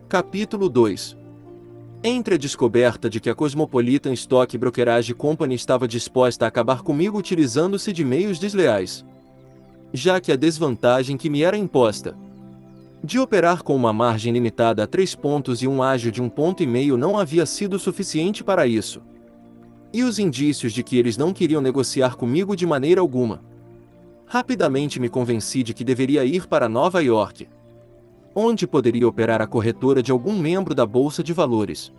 Capítulo 2. Entre a descoberta de que a Cosmopolitan Stock Brokerage Company estava disposta a acabar comigo utilizando-se de meios desleais, já que a desvantagem que me era imposta de operar com uma margem limitada a 3 pontos e um ágio de 1,5 ponto não havia sido suficiente para isso, e os indícios de que eles não queriam negociar comigo de maneira alguma, rapidamente me convenci de que deveria ir para Nova York, onde poderia operar a corretora de algum membro da Bolsa de Valores.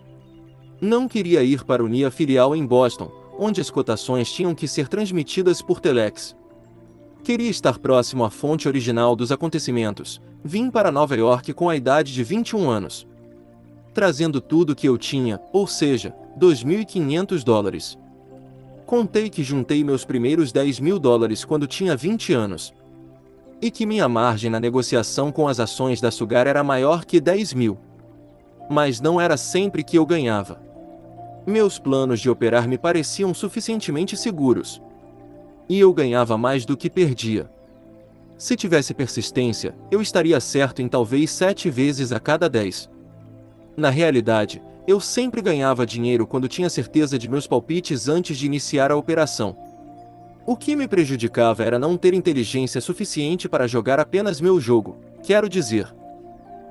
Não queria ir para unir a filial em Boston, onde as cotações tinham que ser transmitidas por telex. Queria estar próximo à fonte original dos acontecimentos. Vim para Nova York com a idade de 21 anos, trazendo tudo que eu tinha, ou seja, $2.500. Contei que juntei meus primeiros $10.000 quando tinha 20 anos, e que minha margem na negociação com as ações da Sugar era maior que 10.000. Mas não era sempre que eu ganhava. Meus planos de operar me pareciam suficientemente seguros, e eu ganhava mais do que perdia. Se tivesse persistência, eu estaria certo em talvez 7 vezes a cada 10. Na realidade, eu sempre ganhava dinheiro quando tinha certeza de meus palpites antes de iniciar a operação. O que me prejudicava era não ter inteligência suficiente para jogar apenas meu jogo, quero dizer,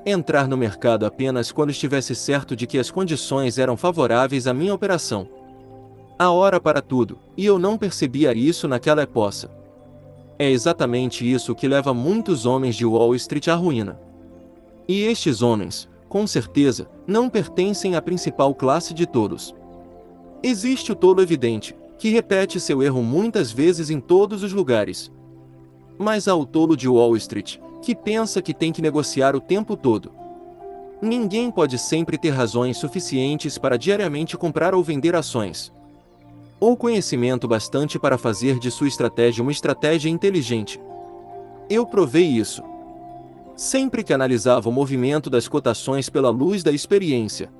entrar no mercado apenas quando estivesse certo de que as condições eram favoráveis à minha operação. A hora para tudo, e eu não percebia isso naquela época. É exatamente isso que leva muitos homens de Wall Street à ruína. E estes homens, com certeza, não pertencem à principal classe de todos. Existe o tolo evidente, que repete seu erro muitas vezes em todos os lugares. Mas há o tolo de Wall Street, que pensa que tem que negociar o tempo todo. Ninguém pode sempre ter razões suficientes para diariamente comprar ou vender ações, ou conhecimento bastante para fazer de sua estratégia uma estratégia inteligente. Eu provei isso sempre que analisava o movimento das cotações pela luz da experiência.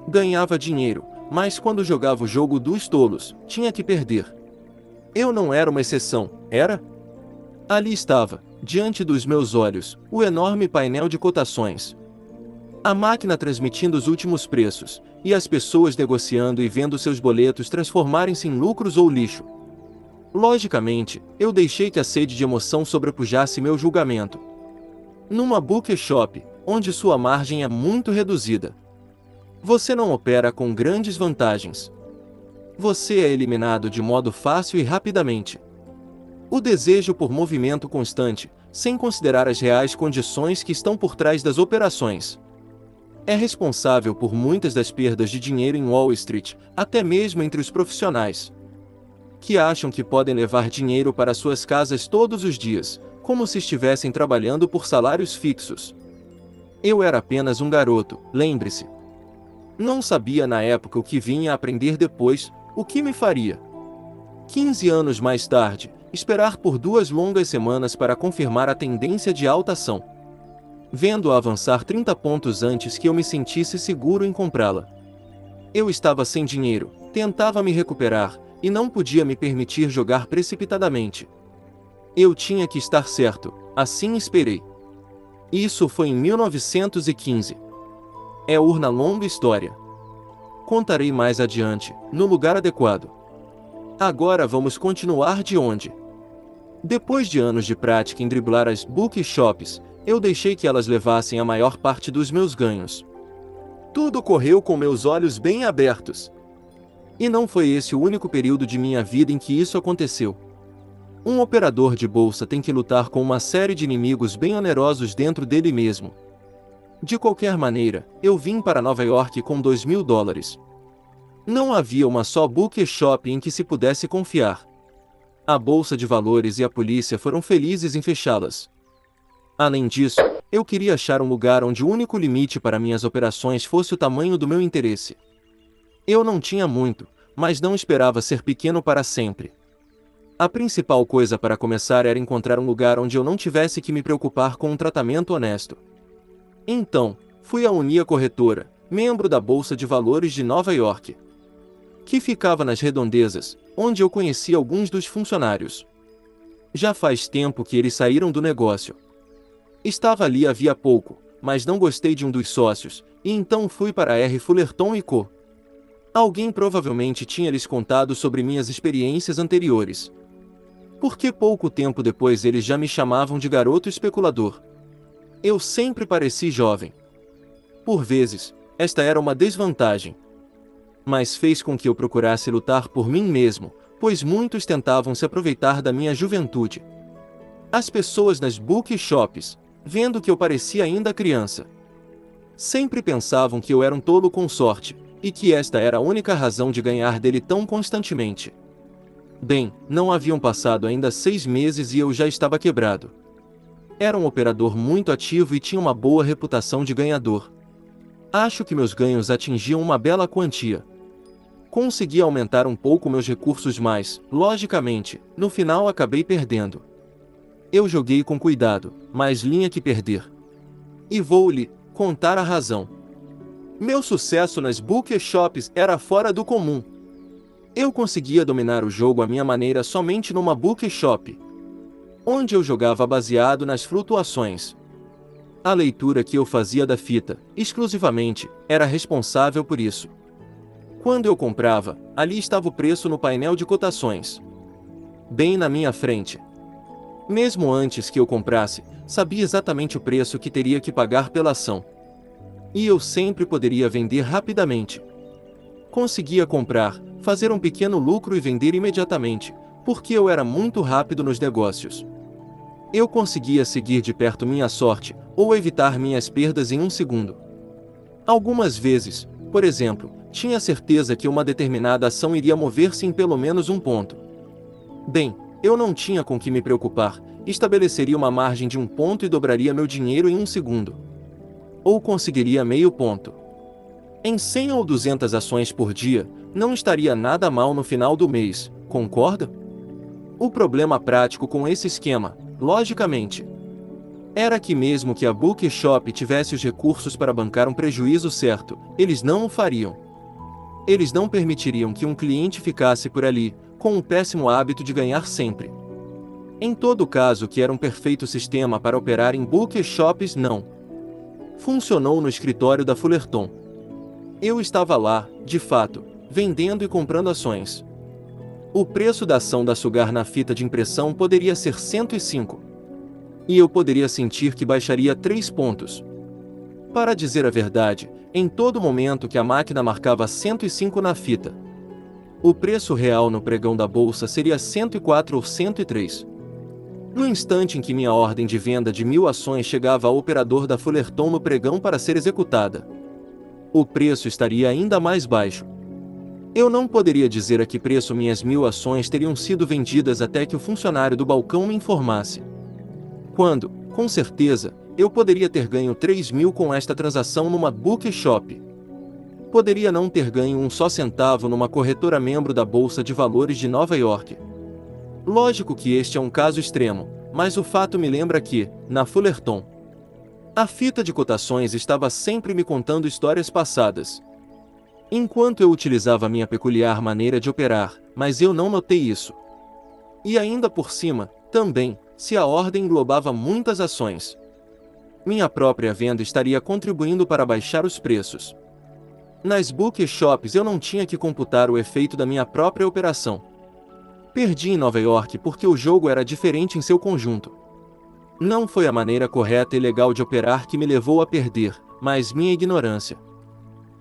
Ganhava dinheiro, mas quando jogava o jogo dos tolos, tinha que perder. Eu não era uma exceção, era? Ali estava, diante dos meus olhos, o enorme painel de cotações. A máquina transmitindo os últimos preços, e as pessoas negociando e vendo seus boletos transformarem-se em lucros ou lixo. Logicamente, eu deixei que a sede de emoção sobrepujasse meu julgamento. Numa bookie shop, onde sua margem é muito reduzida, você não opera com grandes vantagens. Você é eliminado de modo fácil e rapidamente. O desejo por movimento constante, sem considerar as reais condições que estão por trás das operações, é responsável por muitas das perdas de dinheiro em Wall Street, até mesmo entre os profissionais, que acham que podem levar dinheiro para suas casas todos os dias, como se estivessem trabalhando por salários fixos. Eu era apenas um garoto, lembre-se. Não sabia na época o que vinha a aprender depois, o que me faria. 15 anos mais tarde, esperar por 2 longas semanas para confirmar a tendência de alta ação, vendo-a avançar 30 pontos antes que eu me sentisse seguro em comprá-la. Eu estava sem dinheiro, tentava me recuperar, e não podia me permitir jogar precipitadamente. Eu tinha que estar certo, assim esperei. Isso foi em 1915. É urna longa história. Contarei mais adiante, no lugar adequado. Agora vamos continuar de onde. Depois de anos de prática em driblar as bookie shops, eu deixei que elas levassem a maior parte dos meus ganhos. Tudo correu com meus olhos bem abertos. E não foi esse o único período de minha vida em que isso aconteceu. Um operador de bolsa tem que lutar com uma série de inimigos bem onerosos dentro dele mesmo. De qualquer maneira, eu vim para Nova York com $2.000. Não havia uma só bookie shop em que se pudesse confiar. A Bolsa de Valores e a polícia foram felizes em fechá-las. Além disso, eu queria achar um lugar onde o único limite para minhas operações fosse o tamanho do meu interesse. Eu não tinha muito, mas não esperava ser pequeno para sempre. A principal coisa para começar era encontrar um lugar onde eu não tivesse que me preocupar com um tratamento honesto. Então, fui à Unia Corretora, membro da Bolsa de Valores de Nova York, que ficava nas redondezas, onde eu conheci alguns dos funcionários. Já faz tempo que eles saíram do negócio. Estava ali havia pouco, mas não gostei de um dos sócios, e então fui para a R. Fullerton & Co. Alguém provavelmente tinha lhes contado sobre minhas experiências anteriores. Porque pouco tempo depois eles já me chamavam de garoto especulador. Eu sempre pareci jovem. Por vezes, esta era uma desvantagem. Mas fez com que eu procurasse lutar por mim mesmo, pois muitos tentavam se aproveitar da minha juventude. As pessoas nas bookshops, vendo que eu parecia ainda criança, sempre pensavam que eu era um tolo com sorte, e que esta era a única razão de ganhar dele tão constantemente. Bem, não haviam passado ainda 6 meses e eu já estava quebrado. Era um operador muito ativo e tinha uma boa reputação de ganhador. Acho que meus ganhos atingiam uma bela quantia. Consegui aumentar um pouco meus recursos, mas, logicamente, no final acabei perdendo. Eu joguei com cuidado, mas tinha que perder. E vou-lhe contar a razão. Meu sucesso nas bookshops era fora do comum. Eu conseguia dominar o jogo à minha maneira somente numa bookshop, onde eu jogava baseado nas flutuações. A leitura que eu fazia da fita, exclusivamente, era responsável por isso. Quando eu comprava, ali estava o preço no painel de cotações, bem na minha frente. Mesmo antes que eu comprasse, sabia exatamente o preço que teria que pagar pela ação. E eu sempre poderia vender rapidamente. Conseguia comprar, fazer um pequeno lucro e vender imediatamente, porque eu era muito rápido nos negócios. Eu conseguia seguir de perto minha sorte, ou evitar minhas perdas em um segundo. Algumas vezes, por exemplo, tinha certeza que uma determinada ação iria mover-se em pelo menos um ponto. Bem, eu não tinha com que me preocupar, estabeleceria uma margem de um ponto e dobraria meu dinheiro em um segundo. Ou conseguiria meio ponto. Em 100 ou 200 ações por dia, não estaria nada mal no final do mês, concorda? O problema prático com esse esquema, logicamente, era que mesmo que a bookshop tivesse os recursos para bancar um prejuízo certo, eles não o fariam. Eles não permitiriam que um cliente ficasse por ali, com o péssimo hábito de ganhar sempre. Em todo caso, que era um perfeito sistema para operar em bookshops, não funcionou no escritório da Fullerton. Eu estava lá, de fato, vendendo e comprando ações. O preço da ação da Sugar na fita de impressão poderia ser 105. E eu poderia sentir que baixaria 3 pontos. Para dizer a verdade, em todo momento que a máquina marcava 105 na fita, o preço real no pregão da bolsa seria 104 ou 103. No instante em que minha ordem de venda de 1000 ações chegava ao operador da Fullerton no pregão para ser executada, o preço estaria ainda mais baixo. Eu não poderia dizer a que preço minhas 1000 ações teriam sido vendidas até que o funcionário do balcão me informasse. Quando, com certeza, eu poderia ter ganho 3.000 com esta transação numa bookshop. Poderia não ter ganho um só centavo numa corretora membro da Bolsa de Valores de Nova York. Lógico que este é um caso extremo, mas o fato me lembra que, na Fullerton, a fita de cotações estava sempre me contando histórias passadas. Enquanto eu utilizava minha peculiar maneira de operar, mas eu não notei isso. E ainda por cima, também, se a ordem englobava muitas ações, minha própria venda estaria contribuindo para baixar os preços. Nas bookshops eu não tinha que computar o efeito da minha própria operação. Perdi em Nova York porque o jogo era diferente em seu conjunto. Não foi a maneira correta e legal de operar que me levou a perder, mas minha ignorância.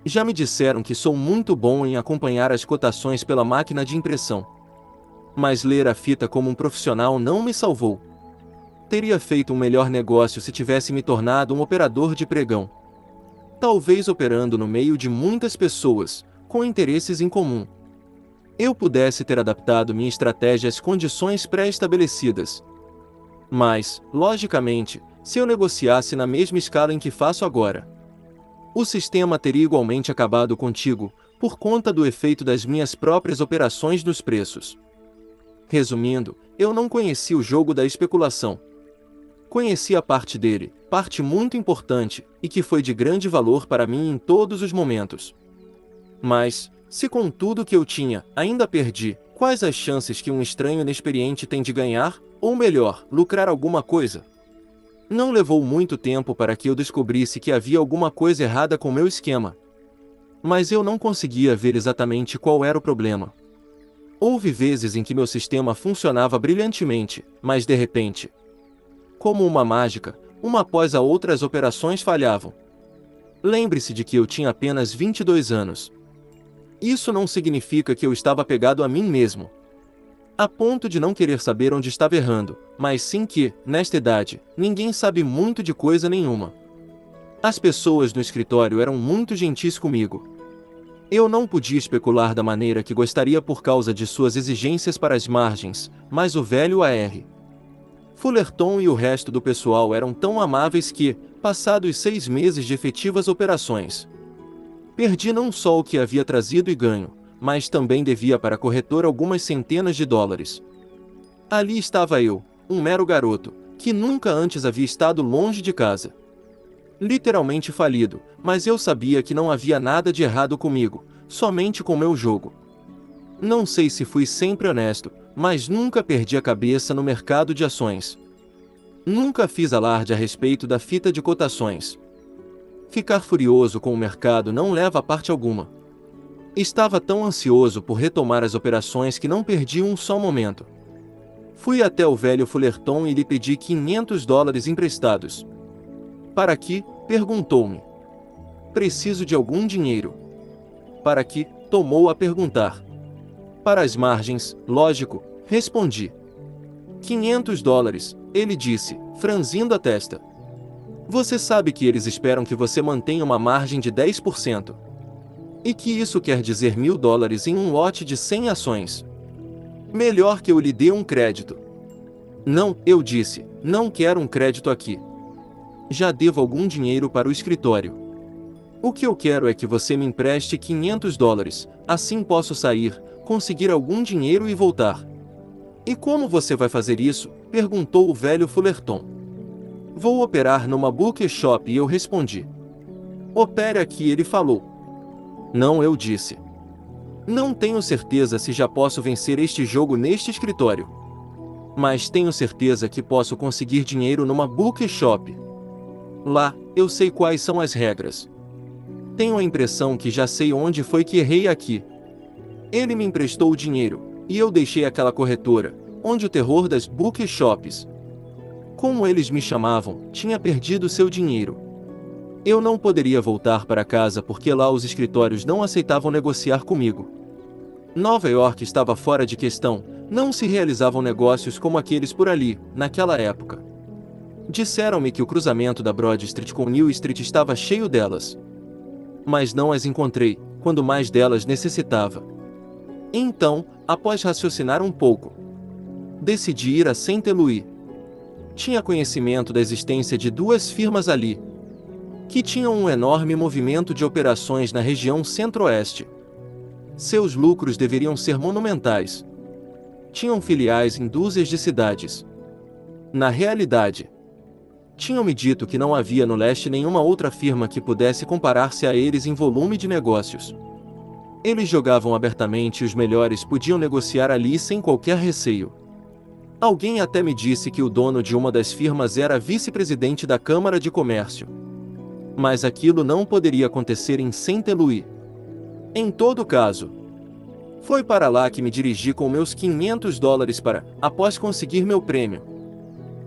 Já me disseram que sou muito bom em acompanhar as cotações pela máquina de impressão. Mas ler a fita como um profissional não me salvou. Teria feito um melhor negócio se tivesse me tornado um operador de pregão. Talvez operando no meio de muitas pessoas, com interesses em comum, eu pudesse ter adaptado minha estratégia às condições pré-estabelecidas. Mas, logicamente, se eu negociasse na mesma escala em que faço agora, o sistema teria igualmente acabado contigo, por conta do efeito das minhas próprias operações nos preços. Resumindo, eu não conheci o jogo da especulação. Conheci a parte dele, parte muito importante, e que foi de grande valor para mim em todos os momentos. Mas, se com tudo que eu tinha, ainda perdi, quais as chances que um estranho inexperiente tem de ganhar, ou melhor, lucrar alguma coisa? Não levou muito tempo para que eu descobrisse que havia alguma coisa errada com meu esquema. Mas eu não conseguia ver exatamente qual era o problema. Houve vezes em que meu sistema funcionava brilhantemente, mas de repente, como uma mágica, uma após a outra as operações falhavam. Lembre-se de que eu tinha apenas 22 anos. Isso não significa que eu estava apegado a mim mesmo, a ponto de não querer saber onde estava errando, mas sim que, nesta idade, ninguém sabe muito de coisa nenhuma. As pessoas no escritório eram muito gentis comigo. Eu não podia especular da maneira que gostaria por causa de suas exigências para as margens, mas o velho A.R. Fullerton e o resto do pessoal eram tão amáveis que, passados 6 meses de efetivas operações, perdi não só o que havia trazido e ganho, mas também devia para a corretora algumas centenas de dólares. Ali estava eu, um mero garoto, que nunca antes havia estado longe de casa. Literalmente falido, mas eu sabia que não havia nada de errado comigo, somente com meu jogo. Não sei se fui sempre honesto, mas nunca perdi a cabeça no mercado de ações. Nunca fiz alarde a respeito da fita de cotações. Ficar furioso com o mercado não leva a parte alguma. Estava tão ansioso por retomar as operações que não perdi um só momento. Fui até o velho Fullerton e lhe pedi 500 dólares emprestados. Para que? Perguntou-me. Preciso de algum dinheiro. Para que? Tomou a perguntar. Para as margens, lógico, respondi. 500 dólares, ele disse, franzindo a testa. Você sabe que eles esperam que você mantenha uma margem de 10%. E que isso quer dizer 1.000 dólares em um lote de 100 ações. Melhor que eu lhe dê um crédito. Não, eu disse, não quero um crédito aqui. Já devo algum dinheiro para o escritório. O que eu quero é que você me empreste 500 dólares, assim posso sair, conseguir algum dinheiro e voltar. E como você vai fazer isso? Perguntou o velho Fullerton. Vou operar numa bookie shop e eu respondi. Opere aqui, ele falou. Não, eu disse. Não tenho certeza se já posso vencer este jogo neste escritório. Mas tenho certeza que posso conseguir dinheiro numa bookie shop. Lá, eu sei quais são as regras. Tenho a impressão que já sei onde foi que errei aqui. Ele me emprestou o dinheiro, e eu deixei aquela corretora, onde o terror das bookie shops, como eles me chamavam, tinha perdido seu dinheiro. Eu não poderia voltar para casa porque lá os escritórios não aceitavam negociar comigo. Nova York estava fora de questão, não se realizavam negócios como aqueles por ali, naquela época. Disseram-me que o cruzamento da Broad Street com New Street estava cheio delas. Mas não as encontrei, quando mais delas necessitava. Então, após raciocinar um pouco, decidi ir a Saint Louis. Tinha conhecimento da existência de 2 firmas ali, que tinham um enorme movimento de operações na região centro-oeste. Seus lucros deveriam ser monumentais. Tinham filiais em dúzias de cidades. Na realidade, tinham-me dito que não havia no leste nenhuma outra firma que pudesse comparar-se a eles em volume de negócios. Eles jogavam abertamente e os melhores podiam negociar ali sem qualquer receio. Alguém até me disse que o dono de uma das firmas era vice-presidente da Câmara de Comércio. Mas aquilo não poderia acontecer em Saint Louis. Em todo caso, foi para lá que me dirigi com meus 500 dólares para, após conseguir meu prêmio,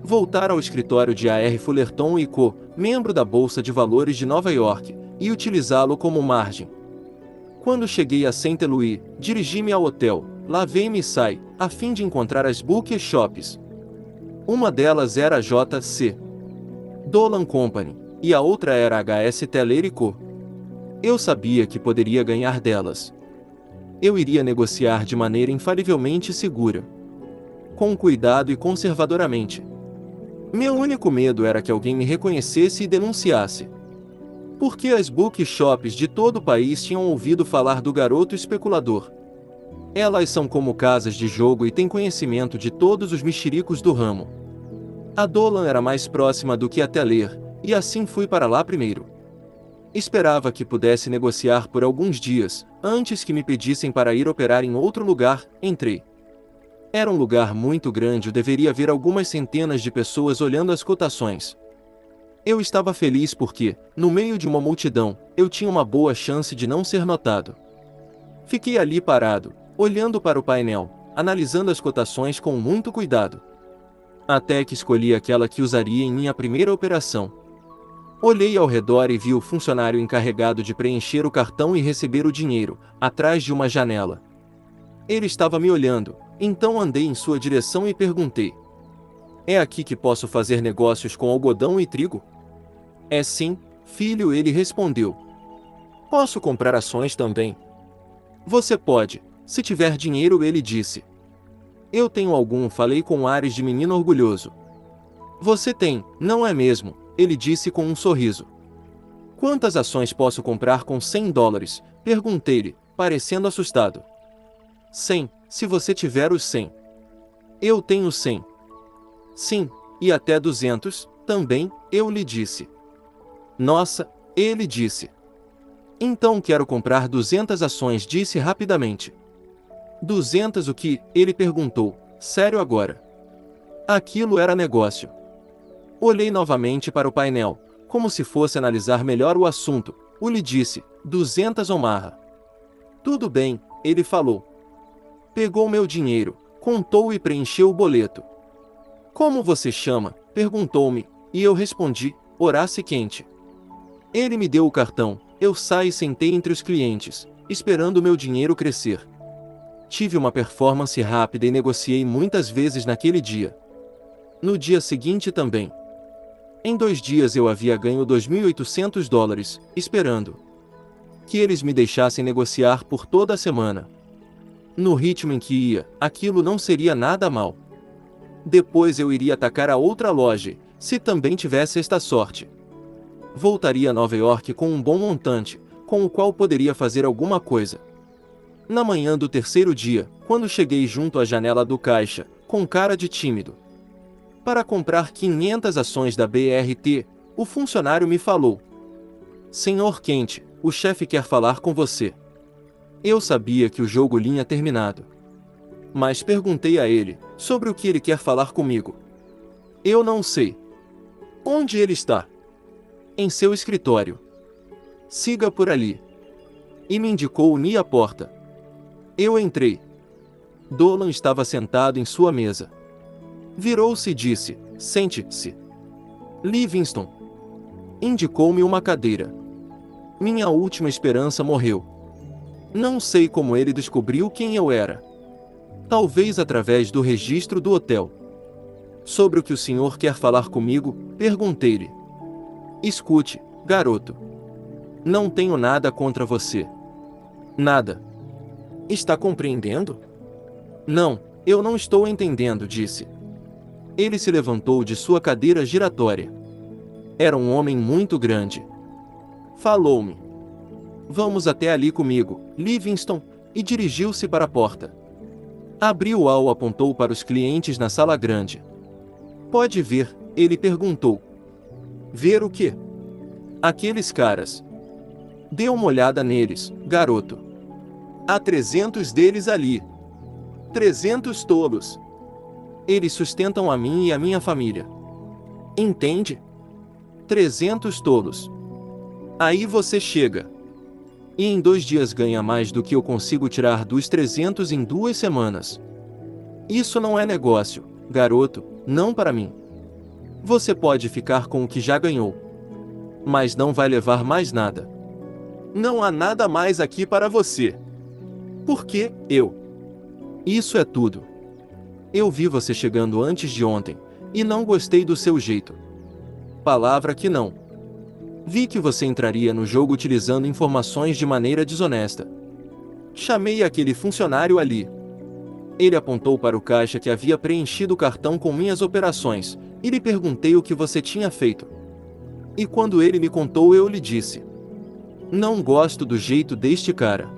voltar ao escritório de A.R. Fullerton & Co., membro da Bolsa de Valores de Nova York, e utilizá-lo como margem. Quando cheguei a Saint Louis, dirigi-me ao hotel, lavei-me e saí, a fim de encontrar as bookie shops. Uma delas era a J.C. Dolan Company, e a outra era a H.S. Teller & Co. Eu sabia que poderia ganhar delas. Eu iria negociar de maneira infalivelmente segura, com cuidado e conservadoramente. Meu único medo era que alguém me reconhecesse e denunciasse. Porque as bookie shops de todo o país tinham ouvido falar do garoto especulador. Elas são como casas de jogo e têm conhecimento de todos os mexericos do ramo. A Dolan era mais próxima do que a Teller, e assim fui para lá primeiro. Esperava que pudesse negociar por alguns dias, antes que me pedissem para ir operar em outro lugar. Entrei. Era um lugar muito grande e deveria haver algumas centenas de pessoas olhando as cotações. Eu estava feliz porque, no meio de uma multidão, eu tinha uma boa chance de não ser notado. Fiquei ali parado, olhando para o painel, analisando as cotações com muito cuidado. Até que escolhi aquela que usaria em minha primeira operação. Olhei ao redor e vi o funcionário encarregado de preencher o cartão e receber o dinheiro, atrás de uma janela. Ele estava me olhando, então andei em sua direção e perguntei: "É aqui que posso fazer negócios com algodão e trigo?" "É sim, filho", ele respondeu. "Posso comprar ações também?" "Você pode, se tiver dinheiro", ele disse. "Eu tenho algum", falei com ares de menino orgulhoso. "Você tem, não é mesmo?", ele disse com um sorriso. "Quantas ações posso comprar com $100? Perguntei-lhe, parecendo assustado. "100, se você tiver os 100. "Eu tenho 100. "Sim, e até 200, também", eu lhe disse. "Nossa", ele disse. "Então quero comprar 200 ações", disse rapidamente. 200 o que? Ele perguntou, sério agora. Aquilo era negócio. Olhei novamente para o painel, como se fosse analisar melhor o assunto. Lhe disse, 200 Omarra. "Tudo bem", ele falou. Pegou meu dinheiro, contou e preencheu o boleto. "Como você chama?", perguntou-me, e eu respondi, Horácio Quente. Ele me deu o cartão, eu saí e sentei entre os clientes, esperando meu dinheiro crescer. Tive uma performance rápida e negociei muitas vezes naquele dia. No dia seguinte também. Em 2 dias eu havia ganho $2.800, esperando que eles me deixassem negociar por toda a semana. No ritmo em que ia, aquilo não seria nada mal. Depois eu iria atacar a outra loja, se também tivesse esta sorte. Voltaria a Nova York com um bom montante, com o qual poderia fazer alguma coisa. Na manhã do terceiro dia, quando cheguei junto à janela do caixa, com cara de tímido, para comprar 500 ações da BRT, o funcionário me falou: "Senhor Quente, o chefe quer falar com você." Eu sabia que o jogo tinha terminado. Mas perguntei a ele, sobre o que ele quer falar comigo. "Eu não sei." "Onde ele está?" "Em seu escritório." "Siga por ali." E me indicou a porta. Eu entrei. Dolan estava sentado em sua mesa. Virou-se e disse, "Sente-se." "Livingston." Indicou-me uma cadeira. Minha última esperança morreu. Não sei como ele descobriu quem eu era. Talvez através do registro do hotel. "Sobre o que o senhor quer falar comigo?", perguntei-lhe. "Escute, garoto. Não tenho nada contra você." "Nada." "Está compreendendo?" "Não, eu não estou entendendo", disse. Ele se levantou de sua cadeira giratória. Era um homem muito grande. Falou-me: "Vamos até ali comigo, Livingston", e dirigiu-se para a porta. Abriu-a e apontou para os clientes na sala grande. "Pode ver?", ele perguntou. "Ver o quê?" "Aqueles caras." "Dê uma olhada neles, garoto. Há 300 deles ali. 300 tolos. Eles sustentam a mim e a minha família. Entende? 300 tolos. Aí você chega. E em 2 dias ganha mais do que eu consigo tirar dos 300 em 2 semanas. Isso não é negócio, garoto, não para mim. Você pode ficar com o que já ganhou. Mas não vai levar mais nada. Não há nada mais aqui para você. Porque eu. Isso é tudo. Eu vi você chegando antes de ontem, e não gostei do seu jeito. Palavra que não. Vi que você entraria no jogo utilizando informações de maneira desonesta. Chamei aquele funcionário ali. Ele apontou para o caixa que havia preenchido o cartão com minhas operações, e lhe perguntei o que você tinha feito. E quando ele me contou, eu lhe disse: "Não gosto do jeito deste cara.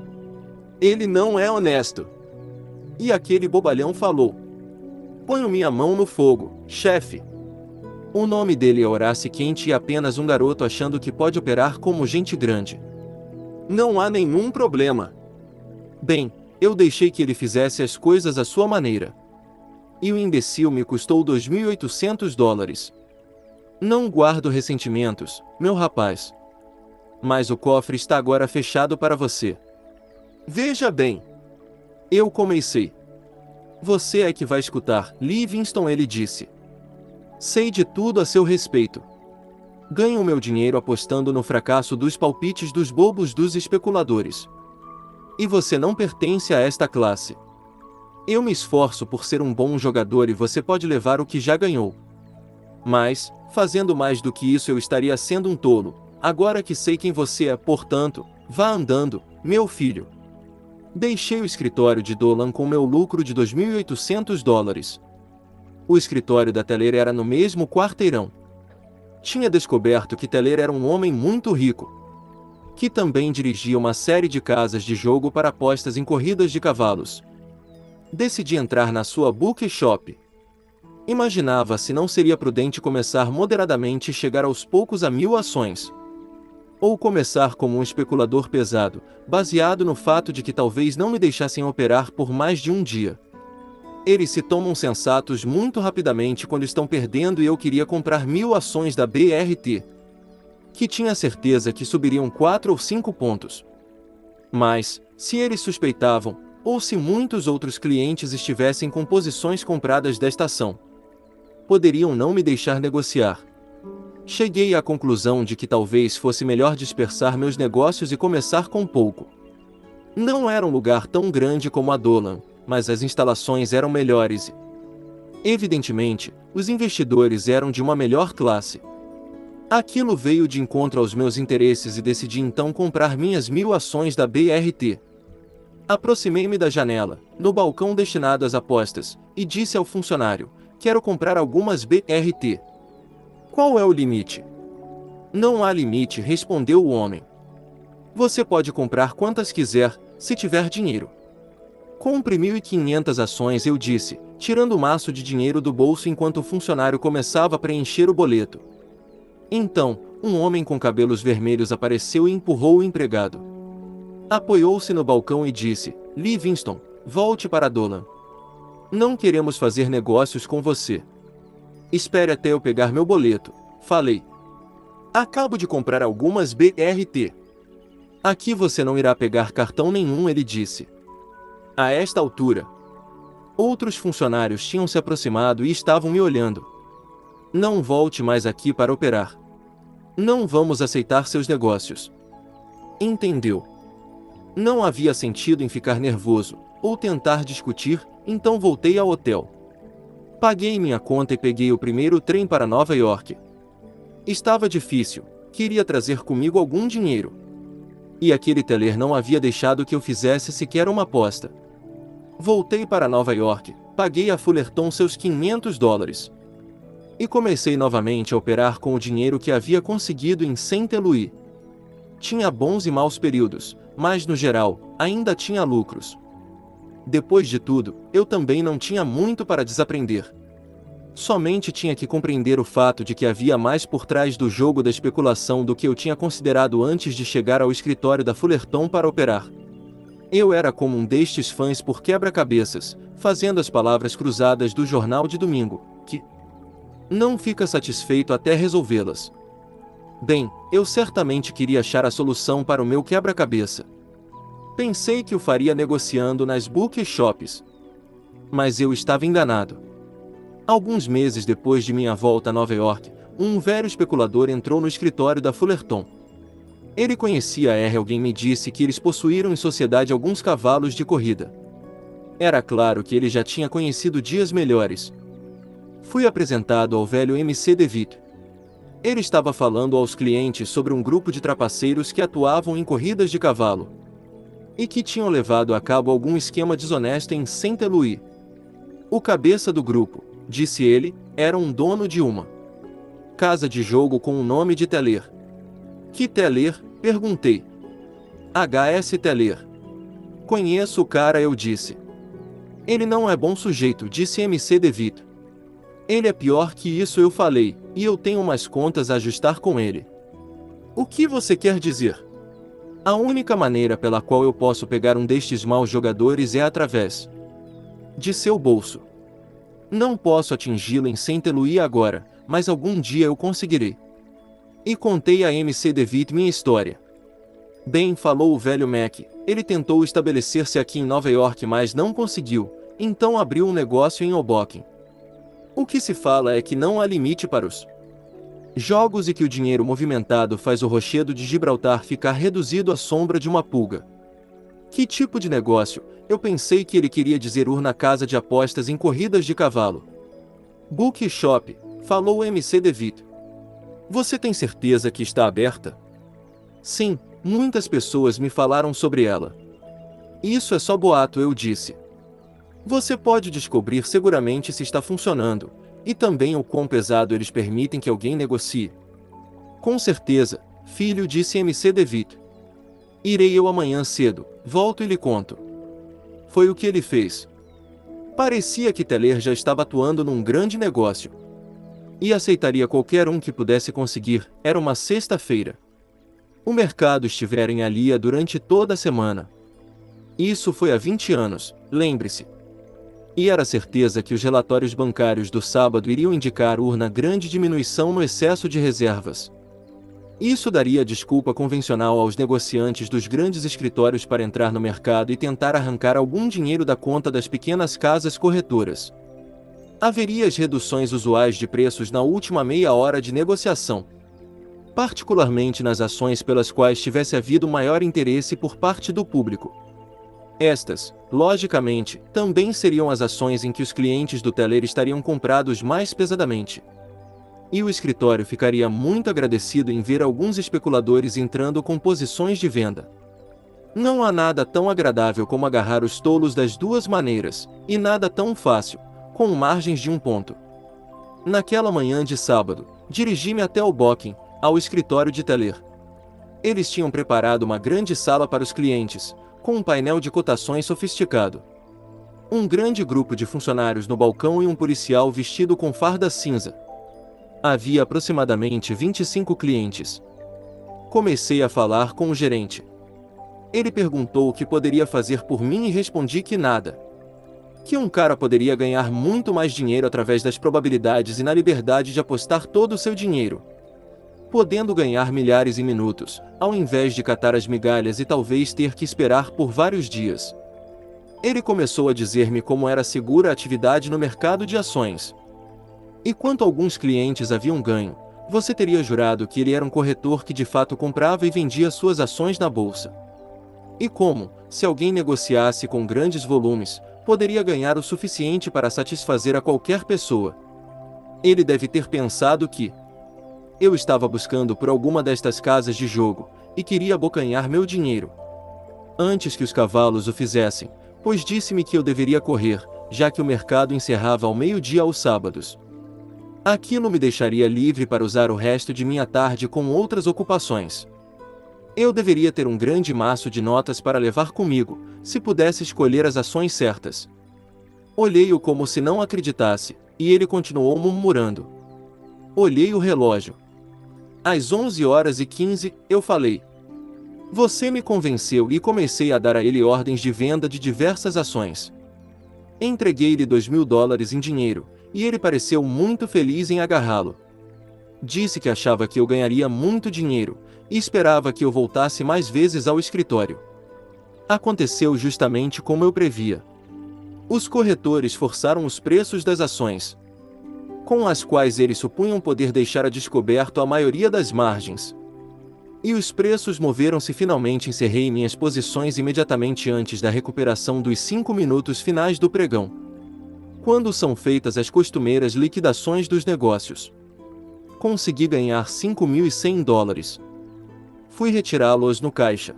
Ele não é honesto." E aquele bobalhão falou: "Ponho minha mão no fogo, chefe." O nome dele é Horácio Quente e apenas um garoto achando que pode operar como gente grande. Não há nenhum problema. Bem, eu deixei que ele fizesse as coisas à sua maneira. E o imbecil me custou $2.800. Não guardo ressentimentos, meu rapaz. Mas o cofre está agora fechado para você. Veja bem. Eu comecei. Você é que vai escutar, Livingston, ele disse. Sei de tudo a seu respeito. Ganho meu dinheiro apostando no fracasso dos palpites dos bobos dos especuladores. E você não pertence a esta classe. Eu me esforço por ser um bom jogador e você pode levar o que já ganhou. Mas, fazendo mais do que isso eu estaria sendo um tolo, agora que sei quem você é, portanto, vá andando, meu filho. Deixei o escritório de Dolan com meu lucro de $2.800. O escritório da Teller era no mesmo quarteirão. Tinha descoberto que Teller era um homem muito rico, que também dirigia uma série de casas de jogo para apostas em corridas de cavalos. Decidi entrar na sua bookshop. Imaginava se não seria prudente começar moderadamente e chegar aos poucos a 1.000 ações. Ou começar como um especulador pesado, baseado no fato de que talvez não me deixassem operar por mais de um dia. Eles se tomam sensatos muito rapidamente quando estão perdendo e eu queria comprar 1.000 ações da BRT, que tinha certeza que subiriam 4 ou 5 pontos. Mas, se eles suspeitavam, ou se muitos outros clientes estivessem com posições compradas desta ação, poderiam não me deixar negociar. Cheguei à conclusão de que talvez fosse melhor dispersar meus negócios e começar com pouco. Não era um lugar tão grande como a Dolan, mas as instalações eram melhores e, evidentemente, os investidores eram de uma melhor classe. Aquilo veio de encontro aos meus interesses e decidi então comprar minhas 1.000 ações da BRT. Aproximei-me da janela, no balcão destinado às apostas, e disse ao funcionário: quero comprar algumas BRT. Qual é o limite? Não há limite, respondeu o homem. Você pode comprar quantas quiser, se tiver dinheiro. Compre 1.500 ações, eu disse, tirando o maço de dinheiro do bolso enquanto o funcionário começava a preencher o boleto. Então, um homem com cabelos vermelhos apareceu e empurrou o empregado. Apoiou-se no balcão e disse: Livingston, volte para Dolan. Não queremos fazer negócios com você. Espere até eu pegar meu boleto, falei. Acabo de comprar algumas BRT. Aqui você não irá pegar cartão nenhum, ele disse. A esta altura, outros funcionários tinham se aproximado e estavam me olhando. Não volte mais aqui para operar. Não vamos aceitar seus negócios. Entendeu? Não havia sentido em ficar nervoso, ou tentar discutir, então voltei ao hotel. Paguei minha conta e peguei o primeiro trem para Nova York. Estava difícil, queria trazer comigo algum dinheiro. E aquele teller não havia deixado que eu fizesse sequer uma aposta. Voltei para Nova York, paguei a Fullerton seus $500. E comecei novamente a operar com o dinheiro que havia conseguido em Saint Louis. Tinha bons e maus períodos, mas no geral, ainda tinha lucros. Depois de tudo, eu também não tinha muito para desaprender. Somente tinha que compreender o fato de que havia mais por trás do jogo da especulação do que eu tinha considerado antes de chegar ao escritório da Fullerton para operar. Eu era como um destes fãs por quebra-cabeças, fazendo as palavras cruzadas do jornal de domingo, que não fica satisfeito até resolvê-las. Bem, eu certamente queria achar a solução para o meu quebra-cabeça. Pensei que o faria negociando nas bookshops. Mas eu estava enganado. Alguns meses depois de minha volta a Nova York, um velho especulador entrou no escritório da Fullerton. Ele conhecia R. Alguém me disse que eles possuíram em sociedade alguns cavalos de corrida. Era claro que ele já tinha conhecido dias melhores. Fui apresentado ao velho MC DeVito. Ele estava falando aos clientes sobre um grupo de trapaceiros que atuavam em corridas de cavalo e que tinham levado a cabo algum esquema desonesto em Saint Louis. O cabeça do grupo, disse ele, era um dono de uma casa de jogo com o nome de Teller. Que Teller? Perguntei. H.S. Teller. Conheço o cara, eu disse. Ele não é bom sujeito, disse MC DeVito. Ele é pior que isso, eu falei, e eu tenho umas contas a ajustar com ele. O que você quer dizer? A única maneira pela qual eu posso pegar um destes maus jogadores é através de seu bolso. Não posso atingi-lo em Saint Louis agora, mas algum dia eu conseguirei. E contei a MC DeVitt minha história. Bem, falou o velho Mac, ele tentou estabelecer-se aqui em Nova York, mas não conseguiu, então abriu um negócio em Hoboken. O que se fala é que não há limite para os jogos e que o dinheiro movimentado faz o rochedo de Gibraltar ficar reduzido à sombra de uma pulga. Que tipo de negócio? Eu pensei que ele queria dizer urna casa de apostas em corridas de cavalo. Book Shop, falou o MC DeVitt. Você tem certeza que está aberta? Sim, muitas pessoas me falaram sobre ela. Isso é só boato, eu disse. Você pode descobrir seguramente se está funcionando, e também o quão pesado eles permitem que alguém negocie. Com certeza, filho, disse MC DeVitt. Irei eu amanhã cedo, volto e lhe conto. Foi o que ele fez. Parecia que Teller já estava atuando num grande negócio. E aceitaria qualquer um que pudesse conseguir. Era uma sexta-feira. O mercado estivera em alia durante toda a semana. Isso foi há 20 anos, lembre-se. E era certeza que os relatórios bancários do sábado iriam indicar urna grande diminuição no excesso de reservas. Isso daria desculpa convencional aos negociantes dos grandes escritórios para entrar no mercado e tentar arrancar algum dinheiro da conta das pequenas casas corretoras. Haveria as reduções usuais de preços na última meia hora de negociação, particularmente nas ações pelas quais tivesse havido maior interesse por parte do público. Estas, logicamente, também seriam as ações em que os clientes do Teller estariam comprados mais pesadamente. E o escritório ficaria muito agradecido em ver alguns especuladores entrando com posições de venda. Não há nada tão agradável como agarrar os tolos das duas maneiras, e nada tão fácil, com margens de 1 ponto. Naquela manhã de sábado, dirigi-me até Hoboken, ao escritório de Teller. Eles tinham preparado uma grande sala para os clientes, com um painel de cotações sofisticado. Um grande grupo de funcionários no balcão e um policial vestido com farda cinza. Havia aproximadamente 25 clientes. Comecei a falar com o gerente. Ele perguntou o que poderia fazer por mim e respondi que nada. Que um cara poderia ganhar muito mais dinheiro através das probabilidades e na liberdade de apostar todo o seu dinheiro, podendo ganhar milhares em minutos, ao invés de catar as migalhas e talvez ter que esperar por vários dias. Ele começou a dizer-me como era segura a atividade no mercado de ações. E quanto alguns clientes haviam ganho, você teria jurado que ele era um corretor que de fato comprava e vendia suas ações na bolsa. E como, se alguém negociasse com grandes volumes, poderia ganhar o suficiente para satisfazer a qualquer pessoa. Ele deve ter pensado que eu estava buscando por alguma destas casas de jogo, e queria abocanhar meu dinheiro antes que os cavalos o fizessem, pois disse-me que eu deveria correr, já que o mercado encerrava ao meio-dia aos sábados. Aquilo me deixaria livre para usar o resto de minha tarde com outras ocupações. Eu deveria ter um grande maço de notas para levar comigo, se pudesse escolher as ações certas. Olhei-o como se não acreditasse, e ele continuou murmurando. Olhei o relógio. Às 11h15, eu falei. Você me convenceu e comecei a dar a ele ordens de venda de diversas ações. Entreguei-lhe $2.000 em dinheiro, e ele pareceu muito feliz em agarrá-lo. Disse que achava que eu ganharia muito dinheiro, e esperava que eu voltasse mais vezes ao escritório. Aconteceu justamente como eu previa. Os corretores forçaram os preços das ações, com as quais eles supunham poder deixar a descoberto a maioria das margens. E os preços moveram-se. Finalmente encerrei minhas posições imediatamente antes da recuperação dos 5 minutos finais do pregão, quando são feitas as costumeiras liquidações dos negócios. Consegui ganhar $5.100. Fui retirá-los no caixa.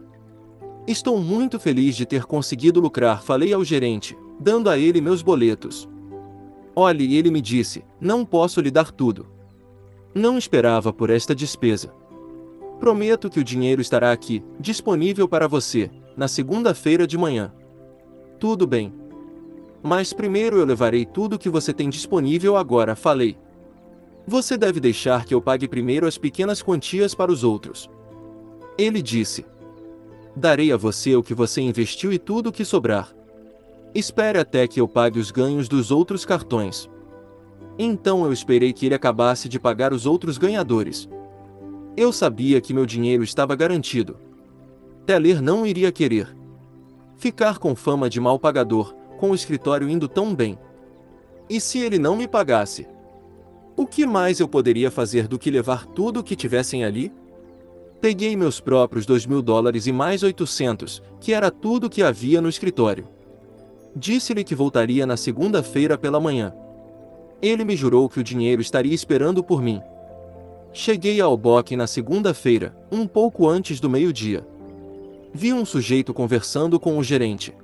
Estou muito feliz de ter conseguido lucrar, falei ao gerente, dando a ele meus boletos. Olhe, ele me disse, não posso lhe dar tudo. Não esperava por esta despesa. Prometo que o dinheiro estará aqui, disponível para você, na segunda-feira de manhã. Tudo bem. Mas primeiro eu levarei tudo que você tem disponível agora, falei. Você deve deixar que eu pague primeiro as pequenas quantias para os outros. Ele disse. Darei a você o que você investiu e tudo o que sobrar. Espere até que eu pague os ganhos dos outros cartões. Então eu esperei que ele acabasse de pagar os outros ganhadores. Eu sabia que meu dinheiro estava garantido. Teller não iria querer ficar com fama de mal pagador, com o escritório indo tão bem. E se ele não me pagasse? O que mais eu poderia fazer do que levar tudo o que tivessem ali? Peguei meus próprios $2.000 e mais 800, que era tudo que havia no escritório. Disse-lhe que voltaria na segunda-feira pela manhã. Ele me jurou que o dinheiro estaria esperando por mim. Cheguei ao Boque na segunda-feira, um pouco antes do meio-dia. Vi um sujeito conversando com o gerente.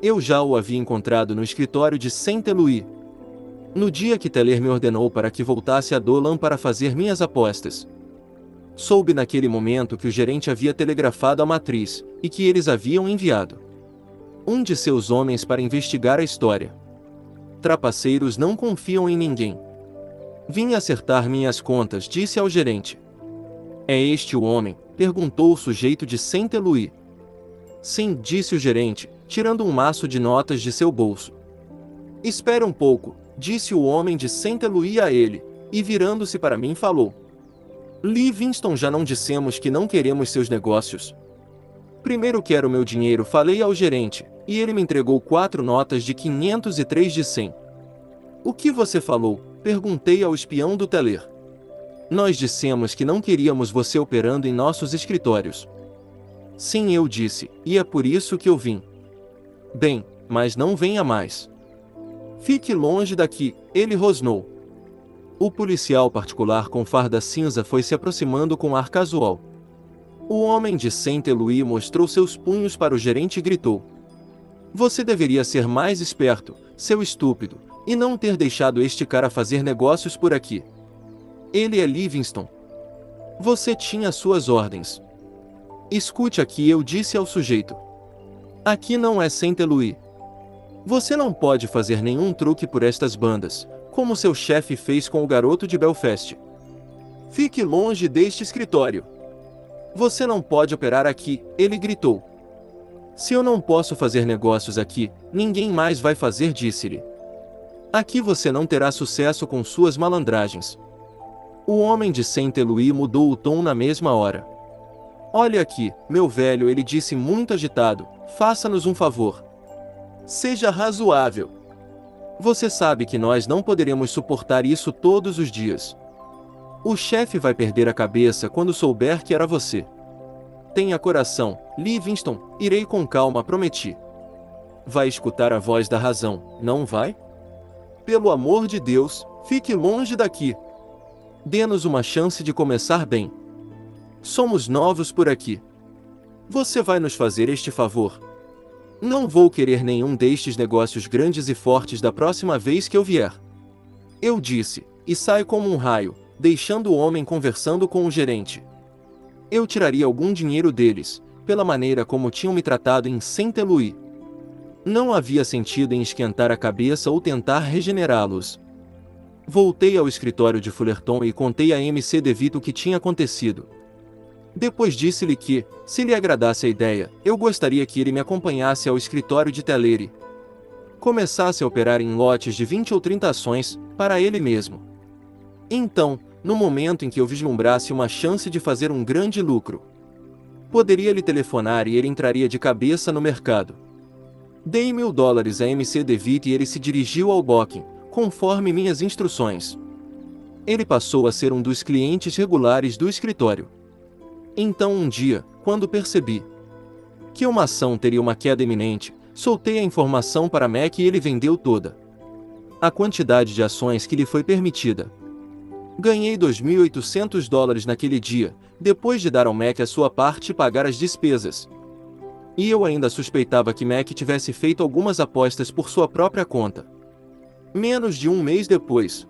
Eu já o havia encontrado no escritório de Saint-Louis, no dia que Teller me ordenou para que voltasse a Dolan para fazer minhas apostas. Soube naquele momento que o gerente havia telegrafado à matriz, e que eles haviam enviado um de seus homens para investigar a história. Trapaceiros não confiam em ninguém. Vim acertar minhas contas, disse ao gerente. É este o homem? Perguntou o sujeito de Saint-Louis. Sim, disse o gerente, tirando um maço de notas de seu bolso. Espere um pouco, disse o homem de Saint-Louis a ele, e virando-se para mim falou. Livingston, já não dissemos que não queremos seus negócios? Primeiro quero meu dinheiro, falei ao gerente, e ele me entregou 4 notas de 500 e 3 de 100. O que você falou? Perguntei ao espião do Teller. Nós dissemos que não queríamos você operando em nossos escritórios. Sim, eu disse, e é por isso que eu vim. Bem, mas não venha mais. Fique longe daqui, ele rosnou. O policial particular com farda cinza foi se aproximando com ar casual. O homem de Saint-Louis mostrou seus punhos para o gerente e gritou. Você deveria ser mais esperto, seu estúpido, e não ter deixado este cara fazer negócios por aqui. Ele é Livingston. Você tinha suas ordens. Escute aqui, eu disse ao sujeito. Aqui não é Saint-Louis. Você não pode fazer nenhum truque por estas bandas, como seu chefe fez com o garoto de Belfast. Fique longe deste escritório. Você não pode operar aqui, ele gritou. Se eu não posso fazer negócios aqui, ninguém mais vai fazer, disse-lhe. Aqui você não terá sucesso com suas malandragens. O homem de Saint-Louis mudou o tom na mesma hora. Olha aqui, meu velho, ele disse muito agitado, faça-nos um favor. Seja razoável. Você sabe que nós não poderemos suportar isso todos os dias. O chefe vai perder a cabeça quando souber que era você. Tenha coração, Livingston, irei com calma, prometi. Vai escutar a voz da razão, não vai? Pelo amor de Deus, fique longe daqui. Dê-nos uma chance de começar bem. Somos novos por aqui. Você vai nos fazer este favor? Não vou querer nenhum destes negócios grandes e fortes da próxima vez que eu vier. Eu disse, e saio como um raio, deixando o homem conversando com o gerente. Eu tiraria algum dinheiro deles, pela maneira como tinham me tratado em Saint-Louis. Não havia sentido em esquentar a cabeça ou tentar regenerá-los. Voltei ao escritório de Fullerton e contei a MC DeVito o que tinha acontecido. Depois disse-lhe que, se lhe agradasse a ideia, eu gostaria que ele me acompanhasse ao escritório de Teller e começasse a operar em lotes de 20 ou 30 ações, para ele mesmo. Então, no momento em que eu vislumbrasse uma chance de fazer um grande lucro, poderia lhe telefonar e ele entraria de cabeça no mercado. Dei $1.000 a MC DeVito e ele se dirigiu ao Booking, conforme minhas instruções. Ele passou a ser um dos clientes regulares do escritório. Então um dia, quando percebi que uma ação teria uma queda iminente, soltei a informação para Mac e ele vendeu toda a quantidade de ações que lhe foi permitida. Ganhei $2.800 naquele dia, depois de dar ao Mac a sua parte e pagar as despesas. E eu ainda suspeitava que Mac tivesse feito algumas apostas por sua própria conta. Menos de um mês depois,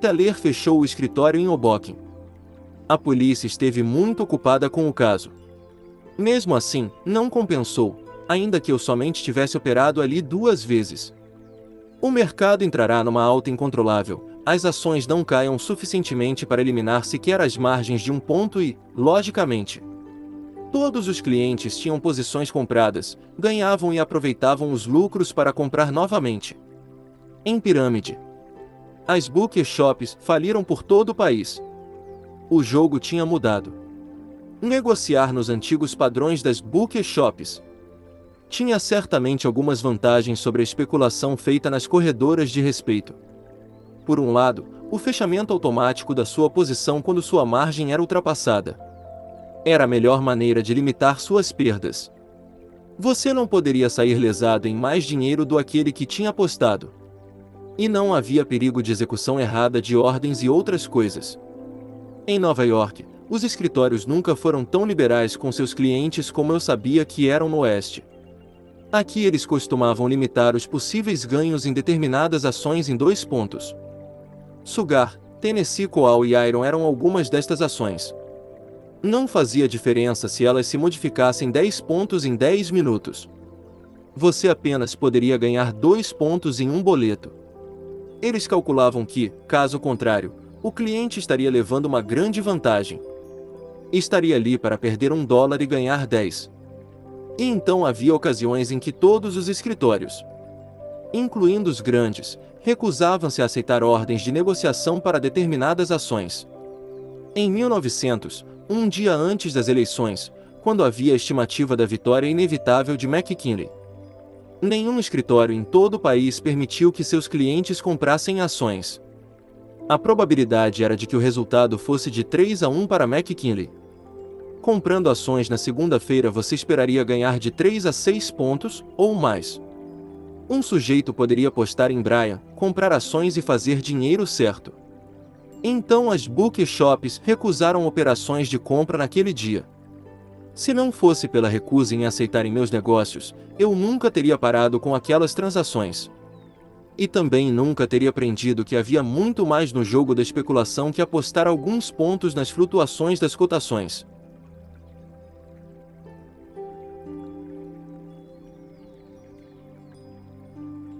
Teller fechou o escritório em Hoboken. A polícia esteve muito ocupada com o caso. Mesmo assim, não compensou, ainda que eu somente tivesse operado ali 2 vezes. O mercado entrará numa alta incontrolável, as ações não caiam suficientemente para eliminar sequer as margens de um ponto e, logicamente, todos os clientes tinham posições compradas, ganhavam e aproveitavam os lucros para comprar novamente. Em pirâmide. As bookie shops faliram por todo o país. O jogo tinha mudado. Negociar nos antigos padrões das bookie shops tinha certamente algumas vantagens sobre a especulação feita nas corredoras de respeito. Por um lado, o fechamento automático da sua posição quando sua margem era ultrapassada era a melhor maneira de limitar suas perdas. Você não poderia sair lesado em mais dinheiro do aquele que tinha apostado. E não havia perigo de execução errada de ordens e outras coisas. Em Nova York, os escritórios nunca foram tão liberais com seus clientes como eu sabia que eram no Oeste. Aqui eles costumavam limitar os possíveis ganhos em determinadas ações em 2 pontos. Sugar, Tennessee Coal e Iron eram algumas destas ações. Não fazia diferença se elas se modificassem 10 pontos em 10 minutos. Você apenas poderia ganhar 2 pontos em um boleto. Eles calculavam que, caso contrário, o cliente estaria levando uma grande vantagem. Estaria ali para perder $1 e ganhar 10. E então havia ocasiões em que todos os escritórios, incluindo os grandes, recusavam-se a aceitar ordens de negociação para determinadas ações. Em 1900, um dia antes das eleições, quando havia a estimativa da vitória inevitável de McKinley, nenhum escritório em todo o país permitiu que seus clientes comprassem ações. A probabilidade era de que o resultado fosse de 3-1 para McKinley. Comprando ações na segunda-feira você esperaria ganhar de 3 a 6 pontos, ou mais. Um sujeito poderia apostar em Brian, comprar ações e fazer dinheiro certo. Então as bookie shops recusaram operações de compra naquele dia. Se não fosse pela recusa em aceitarem meus negócios, eu nunca teria parado com aquelas transações. E também nunca teria aprendido que havia muito mais no jogo da especulação que apostar alguns pontos nas flutuações das cotações.